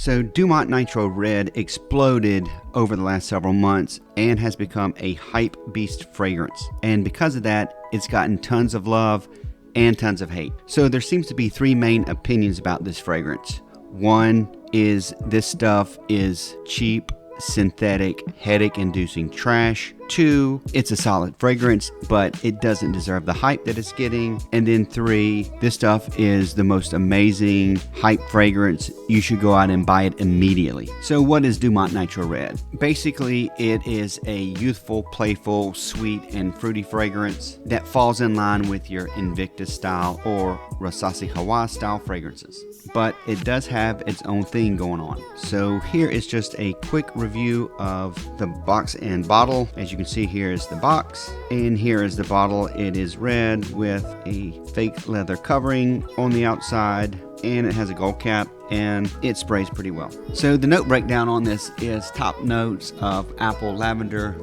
So Dumont Nitro Red exploded over the last several months and has become a hype beast fragrance. And because of that, it's gotten tons of love and tons of hate. So there seems to be three main opinions about this fragrance. One is this stuff is cheap, synthetic, headache-inducing trash. Two, it's a solid fragrance, but it doesn't deserve the hype that it's getting. And then three, this stuff is the most amazing hype fragrance. You should go out and buy it immediately. So what is Dumont Nitro Red? Basically, it is a youthful, playful, sweet, and fruity fragrance that falls in line with your Invictus style or Rosasi Hawa style fragrances. But it does have its own thing going on. So here is just a quick review of the box and bottle. As you can see, here is the box and here is the bottle. It is red with a fake leather covering on the outside, and it has a gold cap and it sprays pretty well. So the note breakdown on this is top notes of apple, lavender,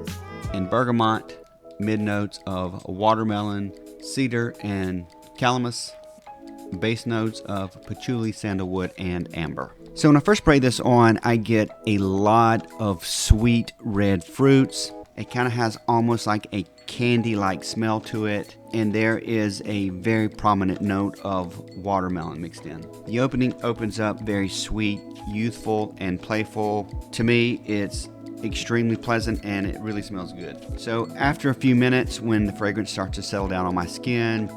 and bergamot, mid notes of watermelon, cedar, and calamus, base notes of patchouli, sandalwood, and amber. So when I first spray this on, I get a lot of sweet red fruits. It kind of has almost like a candy-like smell to it, and there is a very prominent note of watermelon mixed in. The opening opens up very sweet, youthful, and playful. To me, it's extremely pleasant and it really smells good. So after a few minutes, when the fragrance starts to settle down on my skin,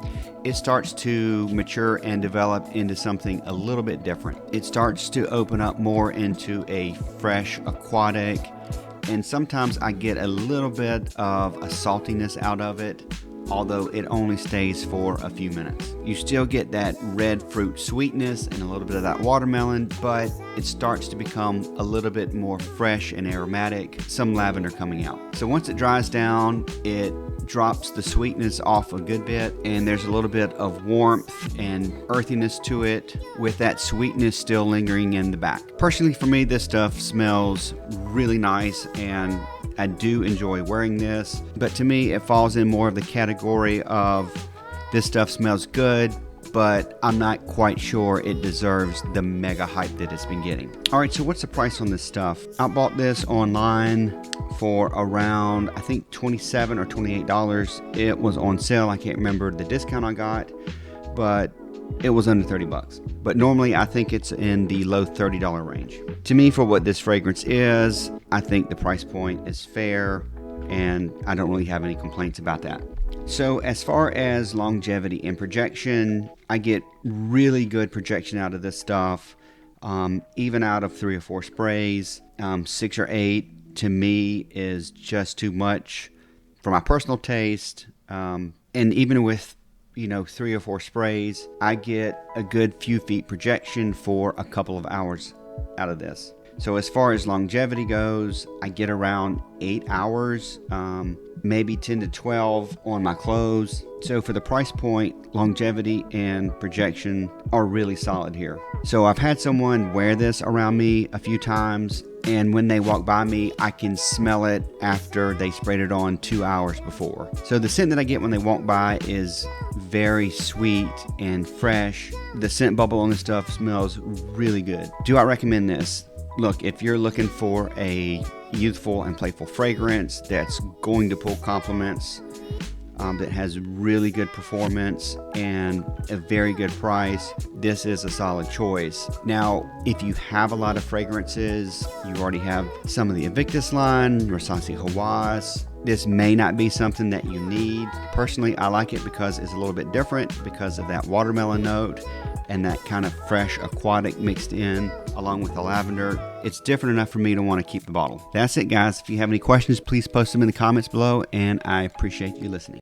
it starts to mature and develop into something a little bit different. It starts to open up more into a fresh, aquatic, and sometimes I get a little bit of a saltiness out of it, although it only stays for a few minutes. You still get that red fruit sweetness and a little bit of that watermelon, but it starts to become a little bit more fresh and aromatic, some lavender coming out. So once it dries down, it drops the sweetness off a good bit, and there's a little bit of warmth and earthiness to it, with that sweetness still lingering in the back. Personally, for me, this stuff smells really nice and I do enjoy wearing this, but to me it falls in more of the category of this stuff smells good, but I'm not quite sure it deserves the mega hype that it's been getting. Alright, so what's the price on this stuff? I bought this online for around, I think $27 or $28. It was on sale. I can't remember the discount I got, but it was under 30 bucks. But normally I think it's in the low $30 range. To me, for what this fragrance is, I think the price point is fair and I don't really have any complaints about that. So as far as longevity and projection, I get really good projection out of this stuff, even out of 3 or 4 sprays. 6 or 8 to me is just too much for my personal taste. And even with 3 or 4 sprays, I get a good few feet projection for a couple of hours out of this. So as far as longevity goes, I get around 8 hours, maybe 10 to 12 on my clothes. So for the price point, longevity and projection are really solid here. So I've had someone wear this around me a few times, and when they walk by me, I can smell it after they sprayed it on 2 hours before. So the scent that I get when they walk by is very sweet and fresh. The scent bubble on this stuff smells really good. Do I recommend this? Look, if you're looking for a youthful and playful fragrance that's going to pull compliments, that has really good performance and a very good price, this is a solid choice. Now, if you have a lot of fragrances, you already have some of the Invictus line, Rosasi Hawas, this may not be something that you need. Personally, I like it because it's a little bit different because of that watermelon note and that kind of fresh aquatic mixed in along with the lavender. It's different enough for me to want to keep the bottle. That's it, guys. If you have any questions, please post them in the comments below, and I appreciate you listening.